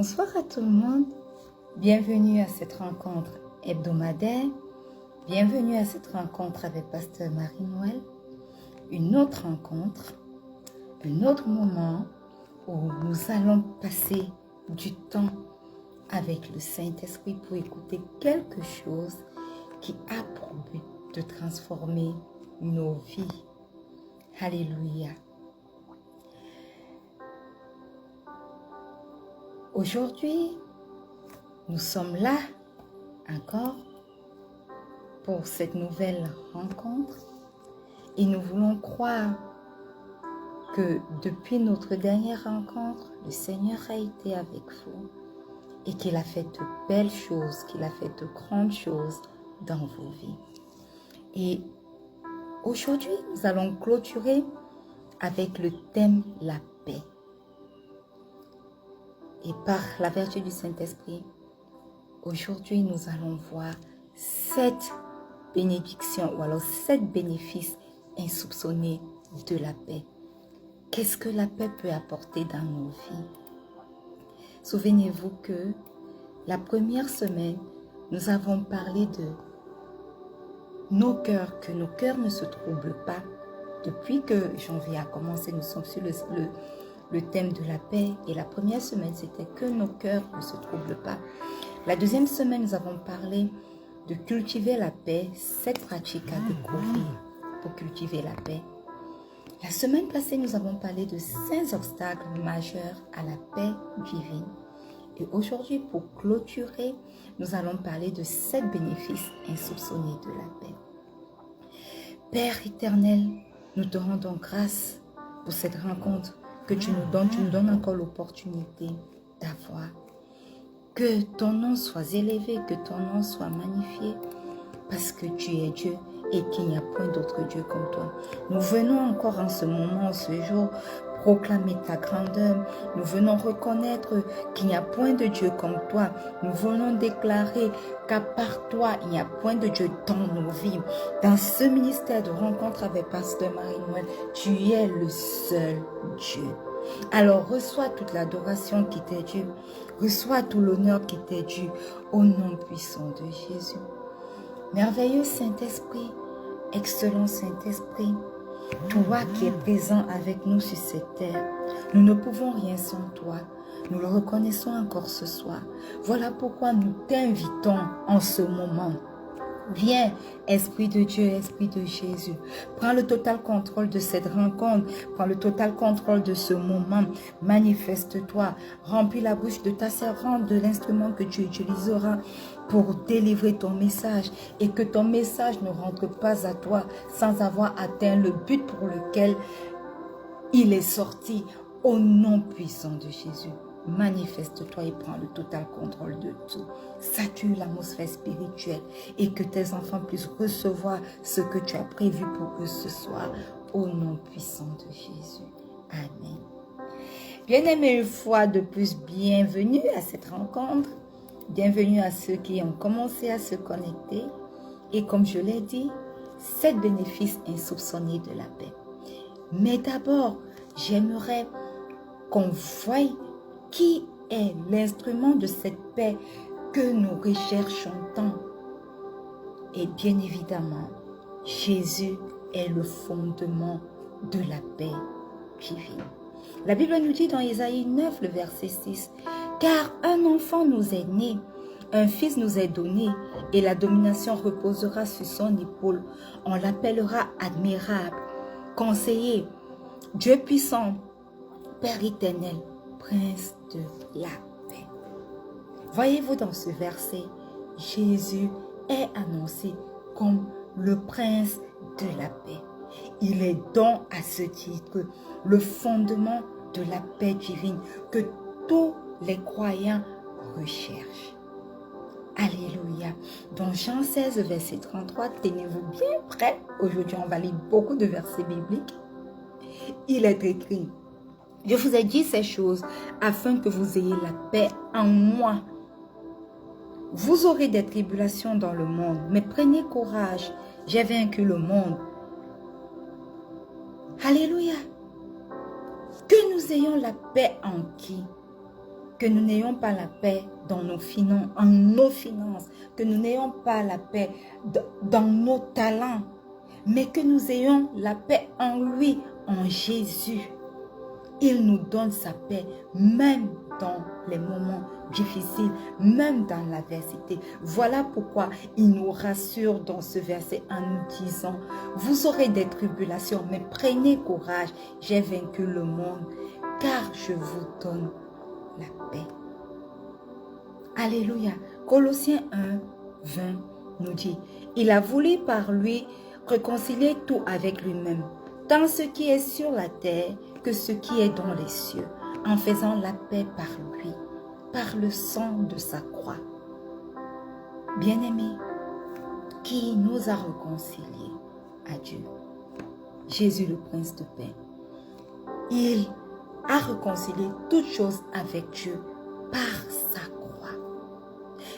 Bonsoir à tout le monde. Bienvenue à cette rencontre hebdomadaire. Bienvenue à cette rencontre avec Pasteur Marie-Noël. Une autre rencontre, un autre moment où nous allons passer du temps avec le Saint-Esprit pour écouter quelque chose qui a pour but de transformer nos vies. Alléluia. Aujourd'hui, nous sommes là encore pour cette nouvelle rencontre et nous voulons croire que depuis notre dernière rencontre, le Seigneur a été avec vous et qu'il a fait de belles choses, qu'il a fait de grandes choses dans vos vies. Et aujourd'hui, nous allons clôturer avec le thème la paix. Et par la vertu du Saint-Esprit, aujourd'hui, nous allons voir 7 bénédictions ou alors 7 bénéfices insoupçonnés de la paix. Qu'est-ce que la paix peut apporter dans nos vies? Souvenez-vous que la première semaine, nous avons parlé de nos cœurs, que nos cœurs ne se troublent pas. Depuis que janvier a commencé, nous sommes sur le thème de la paix. Et la première semaine, c'était que nos cœurs ne se troublent pas. La deuxième semaine, nous avons parlé de cultiver la paix, 7 pratiques à découvrir pour cultiver la paix. La semaine passée, nous avons parlé de 5 obstacles majeurs à la paix divine. Et aujourd'hui, pour clôturer, nous allons parler de 7 bénéfices insoupçonnés de la paix. Père éternel, nous te rendons grâce pour cette rencontre que tu nous donnes encore l'opportunité d'avoir. Que ton nom soit élevé, que ton nom soit magnifié, parce que tu es Dieu et qu'il n'y a point d'autre Dieu comme toi. Nous venons encore en ce moment, ce jour, proclamer ta grandeur. Nous venons reconnaître qu'il n'y a point de Dieu comme toi. Nous venons déclarer qu'à part toi, il n'y a point de Dieu dans nos vies. Dans ce ministère de rencontre avec Pasteur Marie-Noël, tu es le seul Dieu. Alors reçois toute l'adoration qui t'est due. Reçois tout l'honneur qui t'est dû au nom puissant de Jésus. Merveilleux Saint-Esprit, excellent Saint-Esprit, toi qui es présent avec nous sur cette terre, nous ne pouvons rien sans toi. Nous le reconnaissons encore ce soir. Voilà pourquoi nous t'invitons en ce moment. Viens, Esprit de Dieu, Esprit de Jésus. Prends le total contrôle de cette rencontre. Prends le total contrôle de ce moment. Manifeste-toi. Remplis la bouche de ta servante de l'instrument que tu utiliseras pour délivrer ton message. Et que ton message ne rentre pas à toi sans avoir atteint le but pour lequel il est sorti. Au nom puissant de Jésus. Manifeste-toi et prends le total contrôle de tout. Sature l'atmosphère spirituelle et que tes enfants puissent recevoir ce que tu as prévu pour eux ce soir. Au nom puissant de Jésus. Amen. Bien-aimés, une fois de plus, bienvenue à cette rencontre. Bienvenue à ceux qui ont commencé à se connecter. Et comme je l'ai dit, 7 bénéfices insoupçonnés de la paix. Mais d'abord, j'aimerais qu'on voie qui est l'instrument de cette paix que nous recherchons tant. Et bien évidemment, Jésus est le fondement de la paix divine. La Bible nous dit dans Ésaïe 9, le verset 6, « Car un enfant nous est né, un fils nous est donné, et la domination reposera sur son épaule. On l'appellera admirable, conseiller, Dieu puissant, Père éternel, Prince de la paix. » Voyez-vous dans ce verset, Jésus est annoncé comme le Prince de la paix. Il est donc à ce titre le fondement de la paix divine que tous les croyants recherchent. Alléluia. Dans Jean 16, verset 33, tenez-vous bien prêts. Aujourd'hui, on va lire beaucoup de versets bibliques. Il est écrit: je vous ai dit ces choses afin que vous ayez la paix en moi. Vous aurez des tribulations dans le monde, mais prenez courage, j'ai vaincu le monde. Alléluia. Que nous ayons la paix en qui? que nous n'ayons pas la paix dans en nos finances, que nous n'ayons pas la paix dans nos talents, mais que nous ayons la paix en lui, en Jésus. Il nous donne sa paix, même dans les moments difficiles, même dans l'adversité. Voilà pourquoi il nous rassure dans ce verset en nous disant, vous aurez des tribulations, mais prenez courage, j'ai vaincu le monde, car je vous donne la paix. Alléluia. Colossiens 1, 20 nous dit, il a voulu par lui réconcilier tout avec lui-même, tant ce qui est sur la terre que ce qui est dans les cieux, en faisant la paix par lui, par le sang de sa croix. Bien-aimés, qui nous a réconciliés à Dieu? Jésus le Prince de paix. Il a réconcilié toutes choses avec Dieu par sa croix.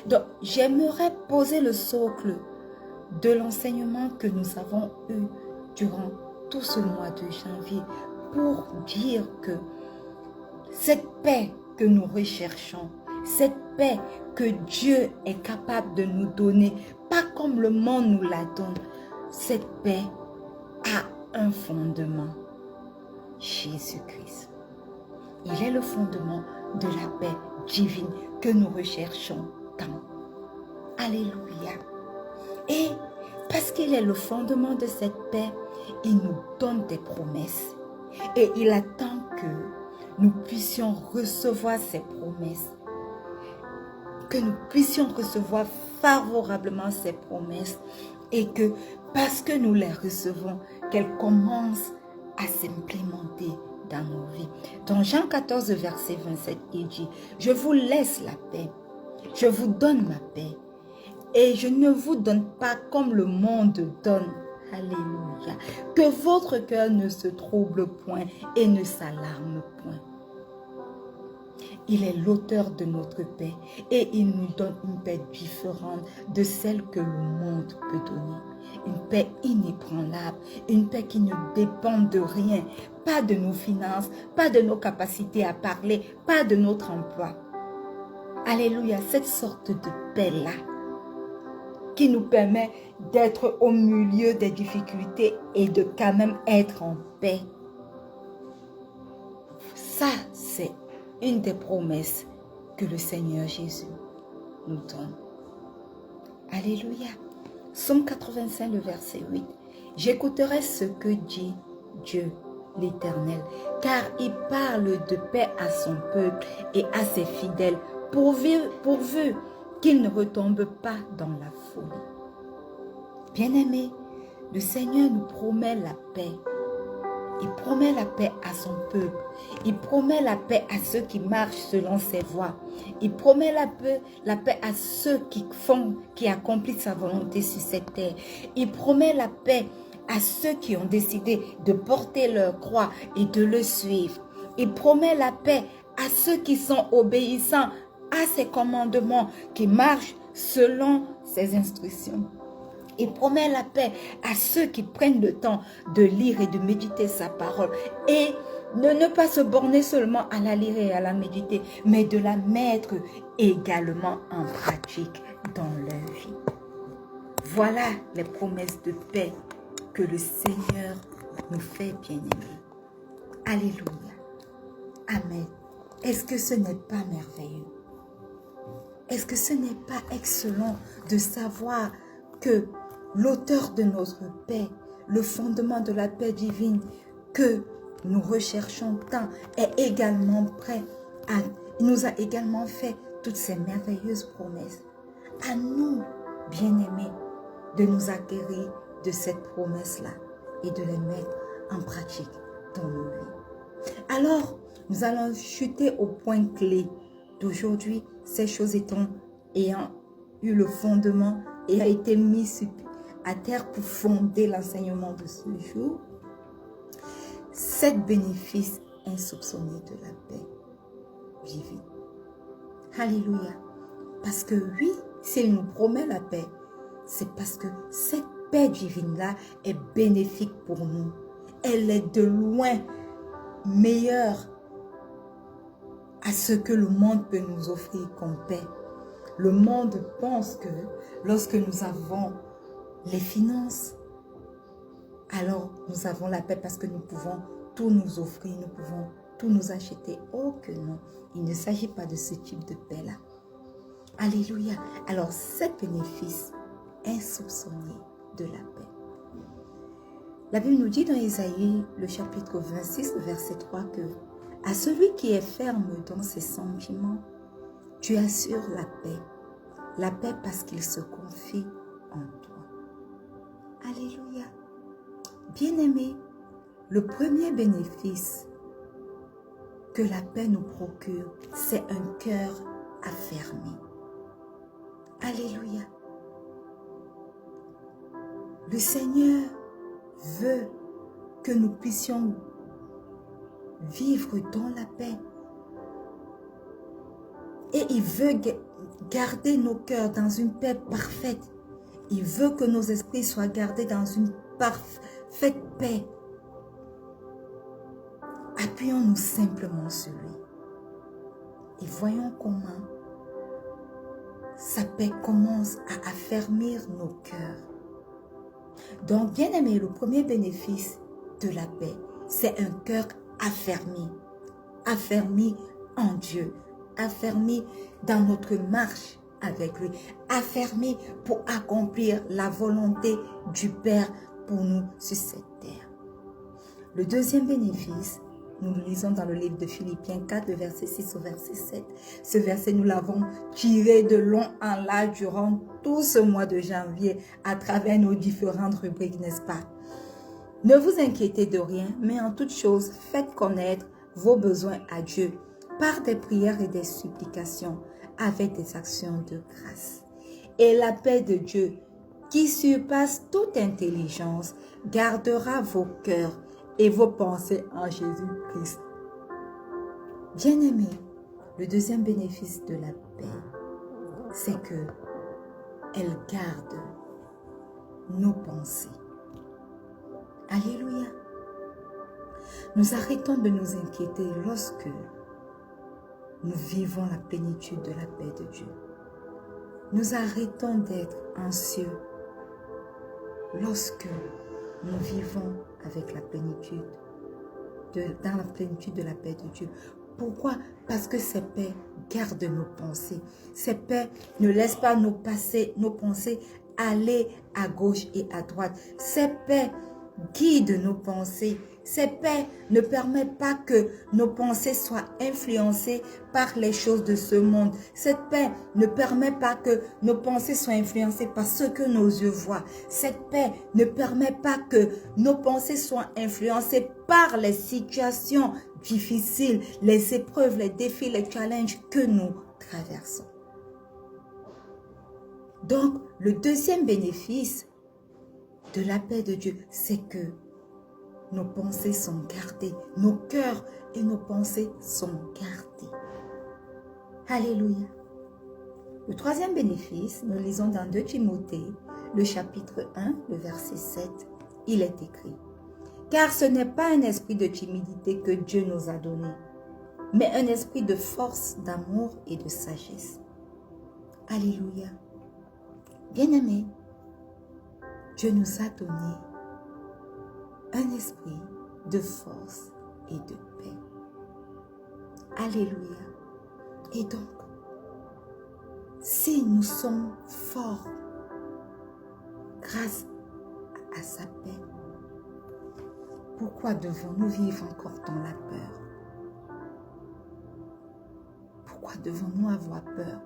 Donc, j'aimerais poser le socle de l'enseignement que nous avons eu durant tout ce mois de janvier pour dire que cette paix que nous recherchons, cette paix que Dieu est capable de nous donner, pas comme le monde nous la donne, cette paix a un fondement, Jésus-Christ. Il est le fondement de la paix divine que nous recherchons tant. Alléluia. Et parce qu'il est le fondement de cette paix, il nous donne des promesses. Et il attend que nous puissions recevoir ces promesses. Que nous puissions recevoir favorablement ces promesses. Et que parce que nous les recevons, qu'elles commencent à s'implémenter dans nos vies. Dans Jean 14, verset 27, il dit, je vous laisse la paix. Je vous donne ma paix. Et je ne vous donne pas comme le monde donne. Alléluia. Que votre cœur ne se trouble point et ne s'alarme point. Il est l'auteur de notre paix et il nous donne une paix différente de celle que le monde peut donner. Une paix inébranlable, une paix qui ne dépend de rien, pas de nos finances, pas de nos capacités à parler, pas de notre emploi. Alléluia, cette sorte de paix-là qui nous permet d'être au milieu des difficultés et de quand même être en paix. Ça, c'est une des promesses que le Seigneur Jésus nous donne. Alléluia. Psaume 85, le verset 8. J'écouterai ce que dit Dieu, l'Éternel, car il parle de paix à son peuple et à ses fidèles, pourvu qu'il ne retombe pas dans la folie. Bien-aimés, le Seigneur nous promet la paix. Il promet la paix à son peuple. Il promet la paix à ceux qui marchent selon ses voies. Il promet la paix à ceux qui accomplissent sa volonté sur cette terre. Il promet la paix à ceux qui ont décidé de porter leur croix et de le suivre. Il promet la paix à ceux qui sont obéissants à ses commandements, qui marchent selon ses instructions. Il promet la paix à ceux qui prennent le temps de lire et de méditer sa parole. Et ne pas se borner seulement à la lire et à la méditer, mais de la mettre également en pratique dans leur vie. Voilà les promesses de paix que le Seigneur nous fait, bien-aimés. Alléluia. Amen. Est-ce que ce n'est pas merveilleux? Est-ce que ce n'est pas excellent de savoir que l'auteur de notre paix, le fondement de la paix divine que nous recherchons tant, est également prêt il nous a également fait toutes ces merveilleuses promesses. À nous, bien-aimés, de nous acquérir de cette promesse-là et de les mettre en pratique dans nos vies. Alors, nous allons chuter au point clé d'aujourd'hui, ces choses ayant eu le fondement et a été mis à terre pour fonder l'enseignement de ce jour. 7 bénéfices insoupçonnés de la paix divine. Alléluia. Parce que oui, s'il nous promet la paix, c'est parce que cette paix divine-là est bénéfique pour nous. Elle est de loin meilleure à ce que le monde peut nous offrir comme paix. Le monde pense que lorsque nous avons les finances, alors nous avons la paix parce que nous pouvons tout nous offrir, nous pouvons tout nous acheter. Oh que non, il ne s'agit pas de ce type de paix-là. Alléluia. Alors, cet bénéfice est soupçonné de la paix. La Bible nous dit dans Ésaïe, le chapitre 26, le verset 3, que à celui qui est ferme dans ses sentiments, tu assures la paix. La paix parce qu'il se confie en toi. Alléluia. Bien-aimés, le premier bénéfice que la paix nous procure, c'est un cœur affermi. Alléluia. Le Seigneur veut que nous puissions vivre dans la paix. Et il veut garder nos cœurs dans une paix parfaite. Il veut que nos esprits soient gardés dans une parfaite paix. Appuyons-nous simplement sur lui. Et voyons comment sa paix commence à affermir nos cœurs. Donc, bien aimé, le premier bénéfice de la paix, c'est un cœur affermi. Affermi en Dieu. Affermi dans notre marche avec lui. Affermi pour accomplir la volonté du Père pour nous sur cette terre. Le deuxième bénéfice, nous le lisons dans le livre de Philippiens 4, le verset 6 au verset 7. Ce verset, nous l'avons tiré de long en large durant tout ce mois de janvier à travers nos différentes rubriques, n'est-ce pas? Ne vous inquiétez de rien, mais en toute chose, faites connaître vos besoins à Dieu par des prières et des supplications avec des actions de grâce. Et la paix de Dieu, qui surpasse toute intelligence, gardera vos cœurs et vos pensées en Jésus-Christ. Bien-aimés, le deuxième bénéfice de la paix, c'est que elle garde nos pensées. Alléluia. Nous arrêtons de nous inquiéter lorsque nous vivons la plénitude de la paix de Dieu. Nous arrêtons d'être anxieux lorsque nous vivons avec la plénitude, dans la plénitude de la paix de Dieu. Pourquoi? Parce que ces paix gardent nos pensées. Ces paix ne laissent pas nos pensées aller à gauche et à droite. Ces paix guident nos pensées. Ces paix ne permettent pas que nos pensées soient influencées par les choses de ce monde. Cette paix ne permet pas que nos pensées soient influencées par ce que nos yeux voient. Cette paix ne permet pas que nos pensées soient influencées par les situations difficiles, les épreuves, les défis, les challenges que nous traversons. Donc, le deuxième bénéfice de la paix de Dieu, c'est que nos pensées sont gardées, nos cœurs et nos pensées sont gardés. Alléluia. Le troisième bénéfice, nous lisons dans 2 Timothée, le chapitre 1, le verset 7, il est écrit: car ce n'est pas un esprit de timidité que Dieu nous a donné, mais un esprit de force, d'amour et de sagesse. Alléluia. Bien-aimés, Dieu nous a donné un esprit de force et de paix. Alléluia. Et donc, si nous sommes forts grâce à sa paix, pourquoi devons-nous vivre encore dans la peur? Pourquoi devons-nous avoir peur?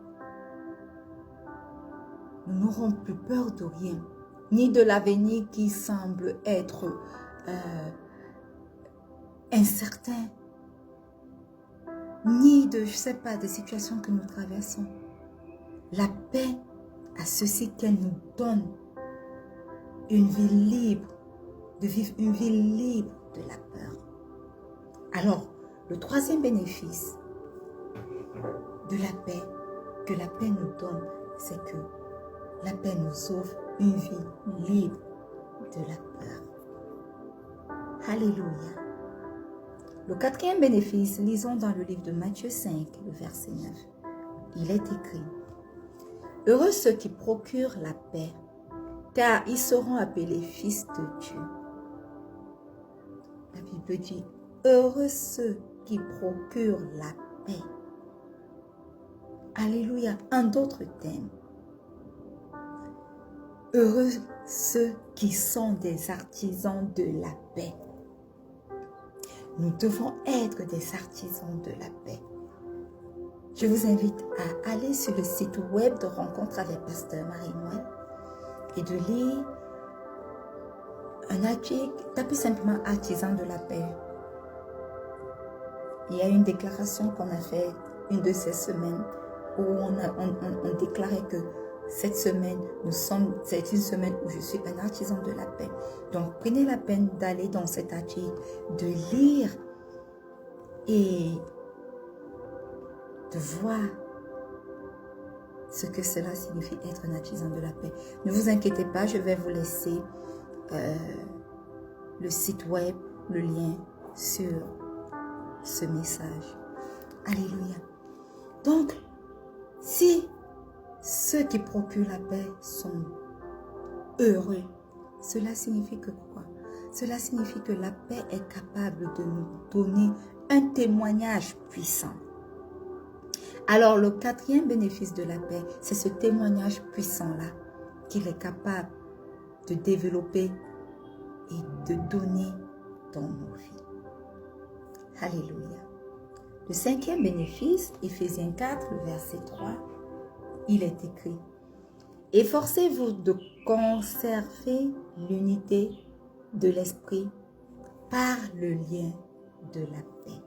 Nous n'aurons plus peur de rien, ni de l'avenir qui semble être incertain, ni de, je ne sais pas, des situations que nous traversons. La paix a ceci qu'elle nous donne une vie libre, de vivre une vie libre de la peur. Alors, le troisième bénéfice de la paix, que la paix nous donne, c'est que la paix nous offre une vie libre de la peur. Alléluia. Le quatrième bénéfice, lisons dans le livre de Matthieu 5, le verset 9. Il est écrit, « Heureux ceux qui procurent la paix, car ils seront appelés fils de Dieu. » La Bible dit, « Heureux ceux qui procurent la paix. » Alléluia. En d'autres termes, heureux ceux qui sont des artisans de la paix. Nous devons être des artisans de la paix. Je vous invite à aller sur le site web de Rencontre avec Pasteur Marie-Noël et de lire un article, tapez simplement artisan de la paix. Il y a une déclaration qu'on a faite une de ces semaines où on déclarait que cette semaine, c'est une semaine où je suis un artisan de la paix. Donc, prenez la peine d'aller dans cet article, de lire et de voir ce que cela signifie être un artisan de la paix. Ne vous inquiétez pas, je vais vous laisser le site web, le lien sur ce message. Alléluia. Donc, si ceux qui procurent la paix sont heureux, cela signifie que quoi? Cela signifie que la paix est capable de nous donner un témoignage puissant. Alors, le quatrième bénéfice de la paix, c'est ce témoignage puissant-là qu'il est capable de développer et de donner dans nos vies. Alléluia. Le cinquième bénéfice, Éphésiens 4, verset 3, il est écrit, « Efforcez-vous de conserver l'unité de l'esprit par le lien de la paix. »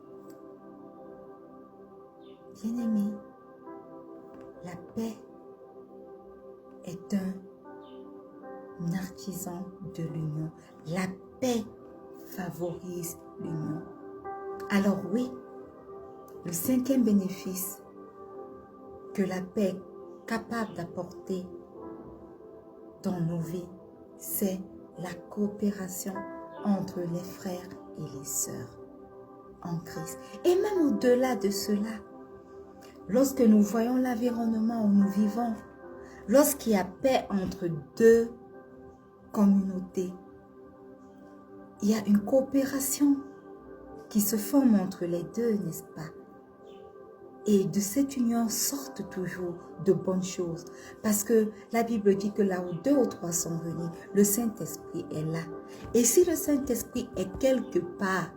Bien-aimés, la paix est un artisan de l'union. La paix favorise l'union. Alors oui, le cinquième bénéfice que la paix est capable d'apporter dans nos vies, c'est la coopération entre les frères et les sœurs en Christ. Et même au-delà de cela, lorsque nous voyons l'environnement où nous vivons, lorsqu'il y a paix entre deux communautés, il y a une coopération qui se forme entre les deux, n'est-ce pas? Et de cette union sortent toujours de bonnes choses. Parce que la Bible dit que là où 2 ou 3 sont réunis, le Saint-Esprit est là. Et si le Saint-Esprit est quelque part,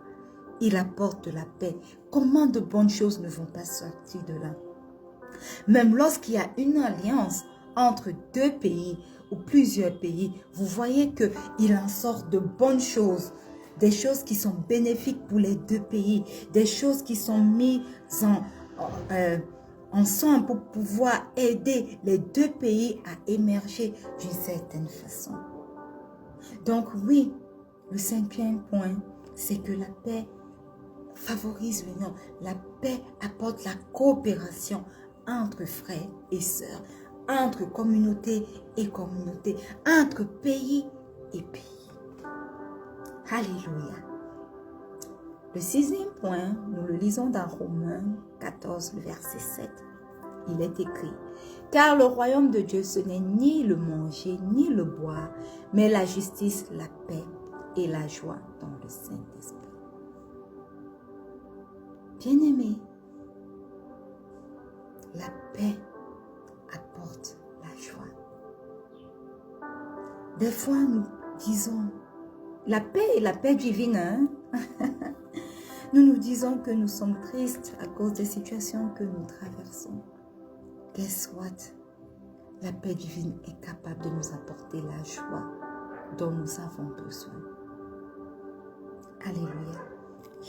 il apporte de la paix. Comment de bonnes choses ne vont pas sortir de là? Même lorsqu'il y a une alliance entre 2 pays ou plusieurs pays, vous voyez qu'il en sort de bonnes choses. Des choses qui sont bénéfiques pour les 2 pays. Des choses qui sont mises ensemble pour pouvoir aider les 2 pays à émerger d'une certaine façon. Donc oui, le cinquième point, c'est que la paix favorise l'union. La paix apporte la coopération entre frères et sœurs, entre communauté et communauté, entre pays et pays. Alléluia. Le 6e point, nous le lisons dans Romains 14, le verset 7. Il est écrit, « Car le royaume de Dieu, ce n'est ni le manger, ni le boire, mais la justice, la paix et la joie dans le Saint-Esprit. » Bien-aimés, la paix apporte la joie. Des fois, nous disons, la paix est la paix divine, hein? Nous nous disons que nous sommes tristes à cause des situations que nous traversons. Guess what? La paix divine est capable de nous apporter la joie dont nous avons besoin. Alléluia.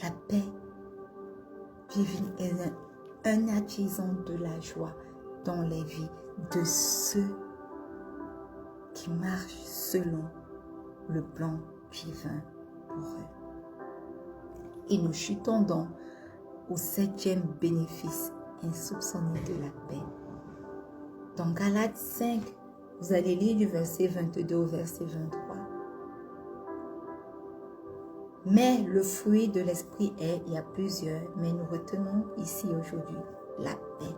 La paix divine est un artisan de la joie dans les vies de ceux qui marchent selon le plan divin pour eux. Et nous chutons donc au 7e bénéfice insoupçonné de la paix. Dans Galates 5, vous allez lire du verset 22 au verset 23. Mais le fruit de l'esprit il y a plusieurs, mais nous retenons ici aujourd'hui la paix.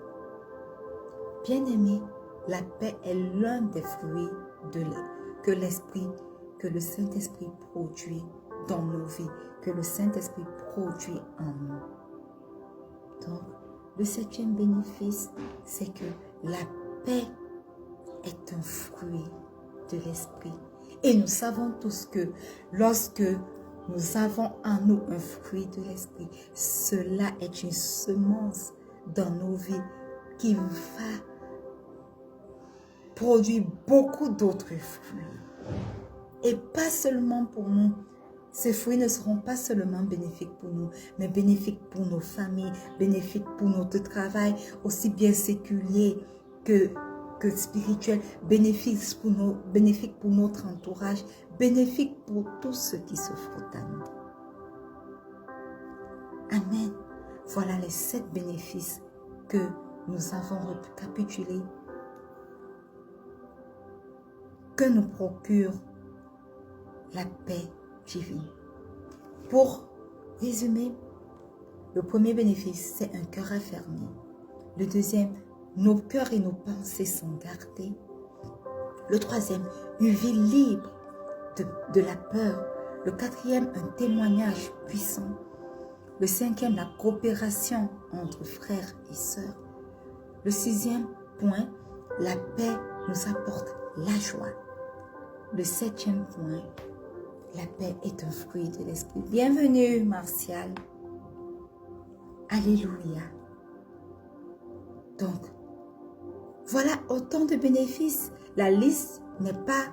Bien-aimés, la paix est l'un des fruits que le Saint-Esprit produit dans nos vies, que le Saint-Esprit produit en nous. Donc, le 7e bénéfice, c'est que la paix est un fruit de l'esprit. Et nous savons tous que lorsque nous avons en nous un fruit de l'esprit, cela est une semence dans nos vies qui va produire beaucoup d'autres fruits. Et pas seulement pour nous. Ces fruits ne seront pas seulement bénéfiques pour nous, mais bénéfiques pour nos familles, bénéfiques pour notre travail, aussi bien séculier que spirituel, bénéfiques pour notre entourage, bénéfiques pour tous ceux qui se frottent à nous. Amen. Voilà les 7 bénéfices que nous avons récapitulés, que nous procure la paix divine. Pour résumer, le premier bénéfice, c'est un cœur affermi. Le deuxième, nos cœurs et nos pensées sont gardés. Le troisième, une vie libre de la peur. Le quatrième, un témoignage puissant. Le cinquième, la coopération entre frères et sœurs. Le 6e point, la paix nous apporte la joie. Le 7e point, la paix est un fruit de l'esprit. Bienvenue, Martial. Alléluia. Donc, voilà autant de bénéfices. La liste n'est pas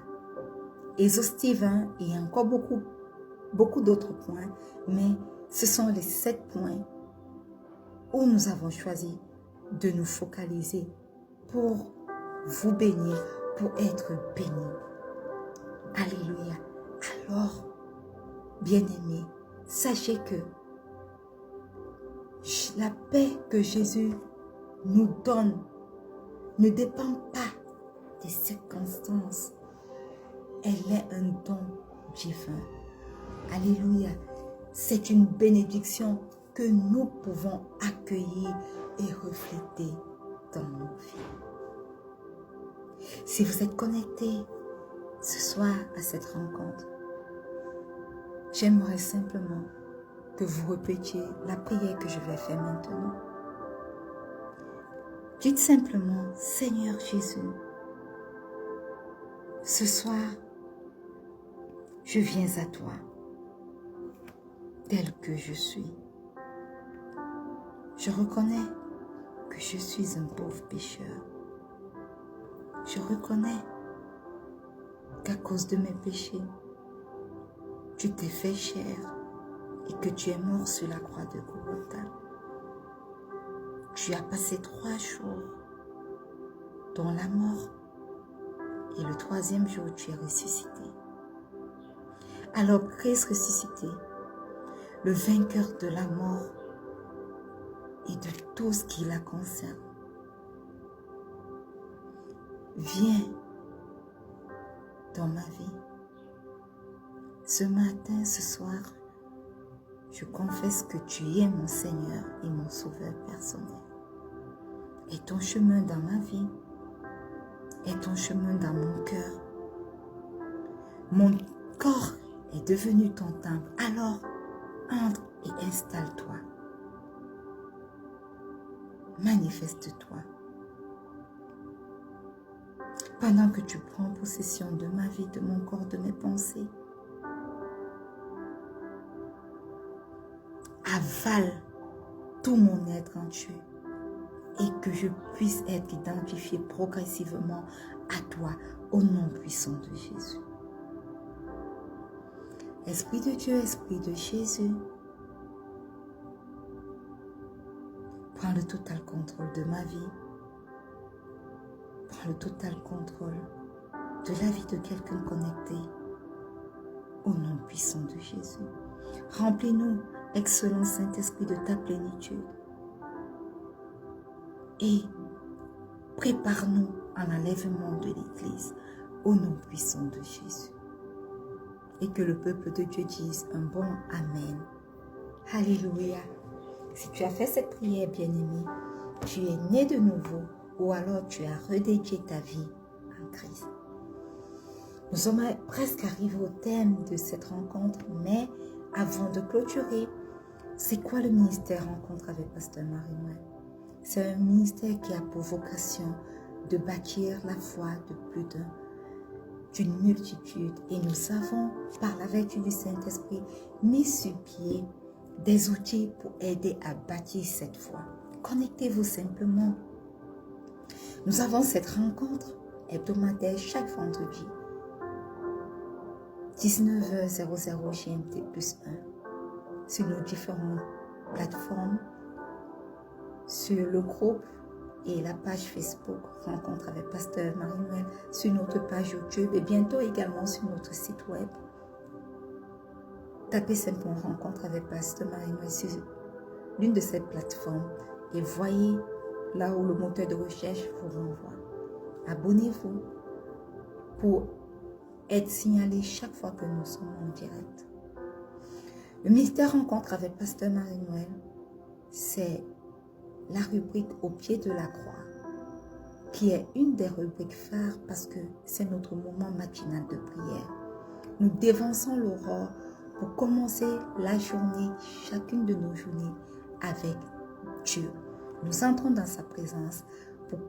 exhaustive, hein. Il y a encore beaucoup d'autres points, mais ce sont les 7 points où nous avons choisi de nous focaliser pour vous bénir, pour être bénis. Alléluia. Alors, bien-aimés, sachez que la paix que Jésus nous donne ne dépend pas des circonstances. Elle est un don divin. Alléluia. C'est une bénédiction que nous pouvons accueillir et refléter dans nos vies. Si vous êtes connectés ce soir à cette rencontre, j'aimerais simplement que vous répétiez la prière que je vais faire maintenant. Dites simplement, Seigneur Jésus, ce soir, je viens à toi, tel que je suis. Je reconnais que je suis un pauvre pécheur. Je reconnais qu'à cause de mes péchés, tu t'es fait chair et que tu es mort sur la croix de Golgotha. Tu as passé 3 jours dans la mort et le 3e jour, tu es ressuscité. Alors Christ ressuscité, le vainqueur de la mort et de tout ce qui la concerne, viens dans ma vie. Ce matin, ce soir, je confesse que tu es mon Seigneur et mon Sauveur personnel. Et ton chemin dans ma vie, et ton chemin dans mon cœur. Mon corps est devenu ton temple. Alors, entre et installe-toi. Manifeste-toi. Pendant que tu prends possession de ma vie, de mon corps, de mes pensées, avale tout mon être en Dieu et que je puisse être identifié progressivement à toi au nom puissant de Jésus. Esprit de Dieu, Esprit de Jésus, prends le total contrôle de ma vie. Prends le total contrôle de la vie de quelqu'un connecté au nom puissant de Jésus. Remplis-nous, excellent Saint-Esprit, de ta plénitude et prépare-nous à l'enlèvement de l'Église au nom puissant de Jésus. et que le peuple de Dieu dise un bon Amen. Alléluia. Si tu as fait cette prière, bien-aimé, tu es né de nouveau ou alors tu as redédié ta vie en Christ. Nous sommes presque arrivés au thème de cette rencontre, mais avant de clôturer, c'est quoi le ministère Rencontre avec Pasteur Marie-Noël? C'est un ministère qui a pour vocation de bâtir la foi de plus d'une multitude. Et nous avons, par la vertu du Saint-Esprit, mis sur pied des outils pour aider à bâtir cette foi. Connectez-vous simplement. Nous avons cette rencontre hebdomadaire chaque vendredi. 19h00 GMT plus 1 sur nos différentes plateformes, sur le groupe et la page Facebook Rencontre avec Pasteur Marie-Noël, sur notre page YouTube et bientôt également sur notre site web. Tapez simplement Rencontre avec Pasteur Marie-Noël sur l'une de ces plateformes et voyez là où le moteur de recherche vous renvoie. Abonnez-vous pour être signalé chaque fois que nous sommes en direct. Le ministère Rencontre avec Pasteur Marie-Noël, c'est la rubrique au pied de la croix, qui est une des rubriques phares parce que c'est notre moment matinal de prière. Nous dévançons l'aurore pour commencer la journée, chacune de nos journées, avec Dieu. Nous entrons dans sa présence pour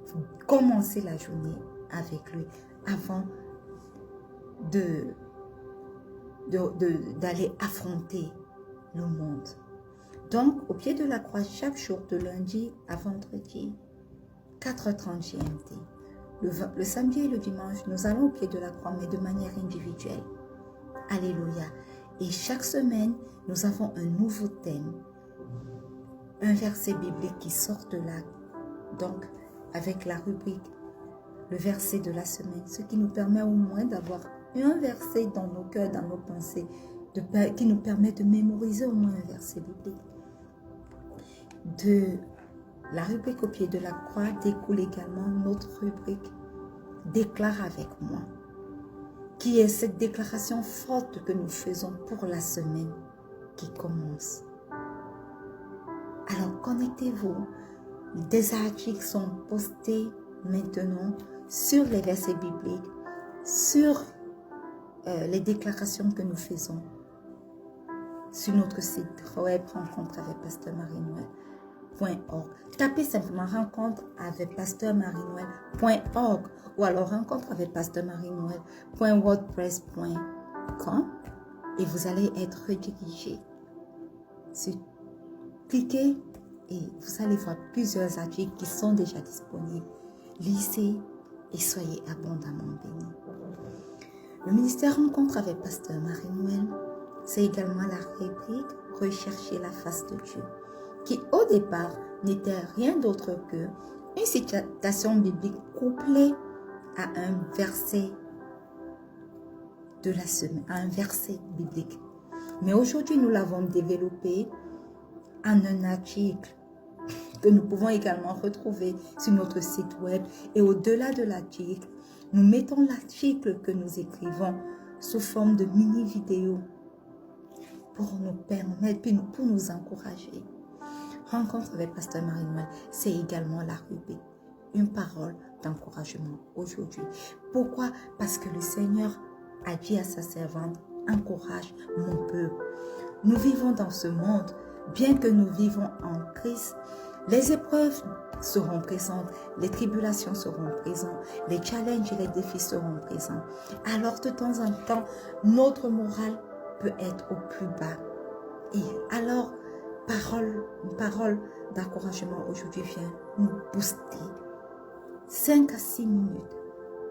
commencer la journée avec lui avant d'aller affronter le monde. Donc, au pied de la croix, chaque jour de lundi à vendredi, 4h30 GMT. Le samedi et le dimanche, nous allons au pied de la croix, mais de manière individuelle. Alléluia. Et chaque semaine, nous avons un nouveau thème. Un verset biblique qui sort de là. Donc, avec la rubrique, le verset de la semaine, ce qui nous permet au moins d'avoir un verset dans nos cœurs, dans nos pensées, qui nous permet de mémoriser au moins un verset biblique. De la rubrique au pied de la croix découle également notre rubrique Déclare avec moi, qui est cette déclaration forte que nous faisons pour la semaine qui commence. Alors connectez-vous, des articles sont postés maintenant sur les versets bibliques, sur les déclarations que nous faisons sur notre site web Rencontre avec Pasteur Marie-Noël.org. Tapez simplement Rencontre avec Pasteur Marie-Noël.org ou alors Rencontre avec Pasteur Marie-Noël.wordpress.com et vous allez être redirigé. Cliquez et vous allez voir plusieurs articles qui sont déjà disponibles. Lisez et soyez abondamment bénis. Le ministère Rencontre avec Pasteur Marie-Noël, c'est également la rubrique Rechercher la face de Dieu, qui au départ n'était rien d'autre que une citation biblique couplée à un verset de la semaine, à un verset biblique. Mais aujourd'hui, nous l'avons développé en un article que nous pouvons également retrouver sur notre site web. Et au-delà de l'article, nous mettons l'article que nous écrivons sous forme de mini-vidéo pour nous permettre, pour nous encourager. Rencontre avec Pasteur Marie-Noël, c'est également la rubrique une parole d'encouragement aujourd'hui. Pourquoi? Parce que le Seigneur a dit à sa servante, encourage mon peuple. Nous vivons dans ce monde, bien que nous vivons en Christ, les épreuves seront présentes, les tribulations seront présentes, les challenges et les défis seront présents. Alors de temps en temps, notre morale peut être au plus bas. Et alors, une parole d'encouragement aujourd'hui vient nous booster. 5 à 6 minutes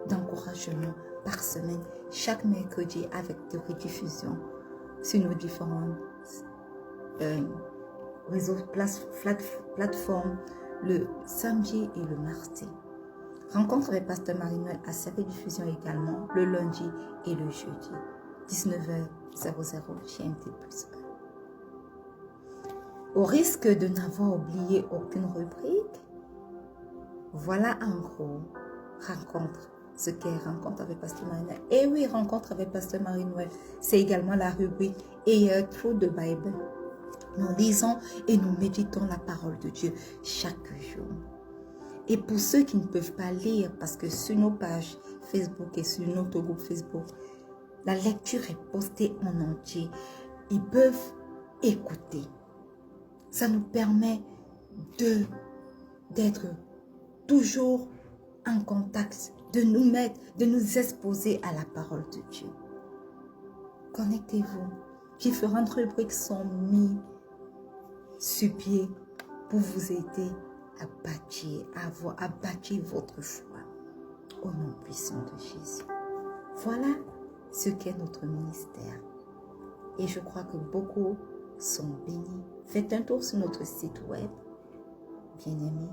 d'encouragement par semaine, chaque mercredi avec des rediffusions sur nos différents réseaux, plateformes, le samedi et le mardi. Rencontre avec Pasteur Marie-Noël à sa rediffusion également le lundi et le jeudi, 19h00 GMT plus 1. Au risque de n'avoir oublié aucune rubrique, voilà en gros Rencontre ce qu'est Rencontre avec Pasteur Marie-Noël. Et oui, Rencontre avec Pasteur Marie-Noël, c'est également la rubrique Through the Bible. Nous lisons et nous méditons la parole de Dieu chaque jour. Et pour ceux qui ne peuvent pas lire, parce que sur nos pages Facebook et sur notre groupe Facebook, la lecture est postée en entier. Ils peuvent écouter. Ça nous permet d'être toujours en contact, de nous exposer à la parole de Dieu. Connectez-vous. Différentes rubriques sont mises sur pied pour vous aider à bâtir votre foi au nom puissant de Jésus. Voilà ce qu'est notre ministère. Et je crois que beaucoup sont bénis. Faites un tour sur notre site web, bien-aimés,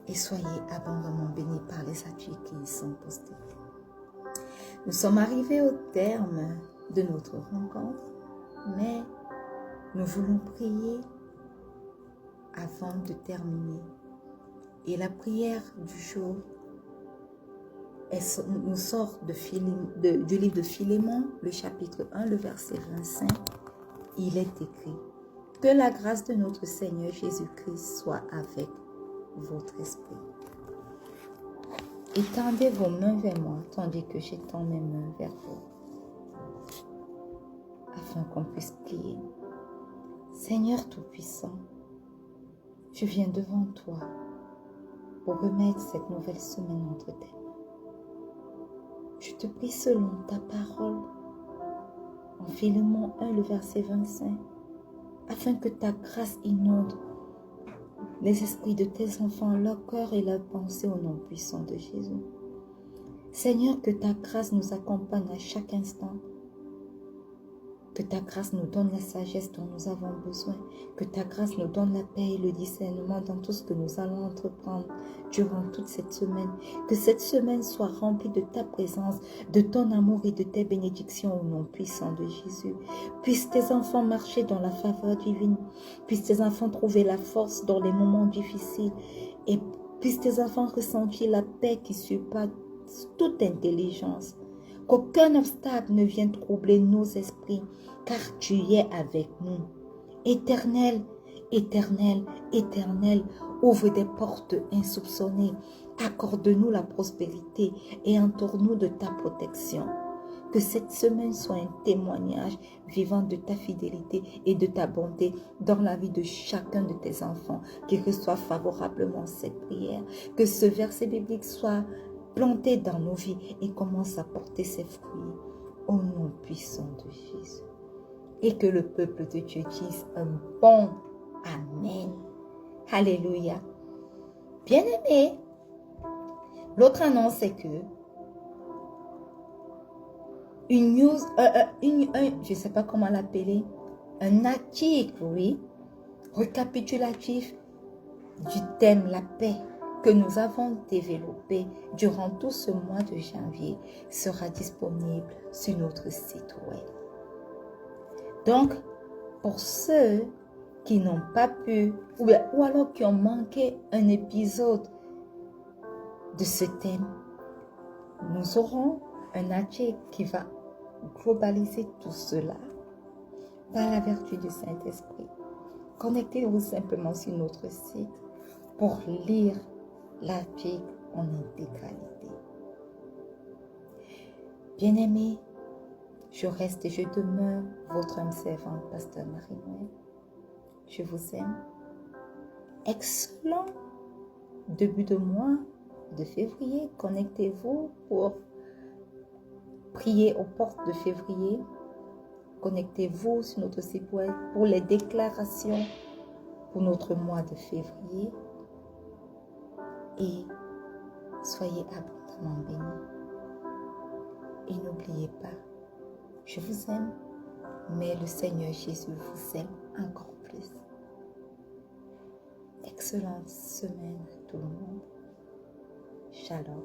et soyez abondamment bénis par les articles qui y sont postés. Nous sommes arrivés au terme de notre rencontre, mais nous voulons prier avant de terminer. Et la prière du jour nous sort du livre de Philémon, le chapitre 1, le verset 25. Il est écrit: que la grâce de notre Seigneur Jésus-Christ soit avec votre esprit. Étendez vos mains vers moi, tandis que j'étends mes mains vers vous, afin qu'on puisse prier. Seigneur Tout-Puissant, je viens devant toi pour remettre cette nouvelle semaine entre tes mains. Je te prie selon ta parole, en Philémon 1, le verset 25, afin que ta grâce inonde les esprits de tes enfants, leur cœur et leur pensée au nom puissant de Jésus. Seigneur, que ta grâce nous accompagne à chaque instant. Que ta grâce nous donne la sagesse dont nous avons besoin. Que ta grâce nous donne la paix et le discernement dans tout ce que nous allons entreprendre durant toute cette semaine. Que cette semaine soit remplie de ta présence, de ton amour et de tes bénédictions au nom puissant de Jésus. Puissent tes enfants marcher dans la faveur divine. Puissent tes enfants trouver la force dans les moments difficiles. Et puissent tes enfants ressentir la paix qui surpasse toute intelligence. Qu'aucun obstacle ne vienne troubler nos esprits, car tu es avec nous. Éternel, éternel, éternel, ouvre des portes insoupçonnées. Accorde-nous la prospérité et entoure-nous de ta protection. Que cette semaine soit un témoignage vivant de ta fidélité et de ta bonté dans la vie de chacun de tes enfants qui reçoivent favorablement cette prière. Que ce verset biblique soit planté dans nos vies et commence à porter ses fruits au nom puissant de Jésus. Et que le peuple de Dieu dise un bon Amen. Alléluia. Bien-aimés, l'autre annonce est que une news, je ne sais pas comment l'appeler, un article, oui, récapitulatif du thème la paix que nous avons développé durant tout ce mois de janvier sera disponible sur notre site web. Donc, pour ceux qui n'ont pas pu, ou alors qui ont manqué un épisode de ce thème, nous aurons un article qui va globaliser tout cela par la vertu du Saint-Esprit. Connectez-vous simplement sur notre site pour lire l'article en intégralité. Bien-aimés, je reste et je demeure votre âme servante, Pasteur Marie-Noël. Je vous aime. Excellent début de mois de février. Connectez-vous pour prier aux portes de février. Connectez-vous sur notre site web pour les déclarations pour notre mois de février. Et soyez abondamment bénis. Et n'oubliez pas, je vous aime, mais le Seigneur Jésus vous aime encore plus. Excellente semaine à tout le monde. Shalom.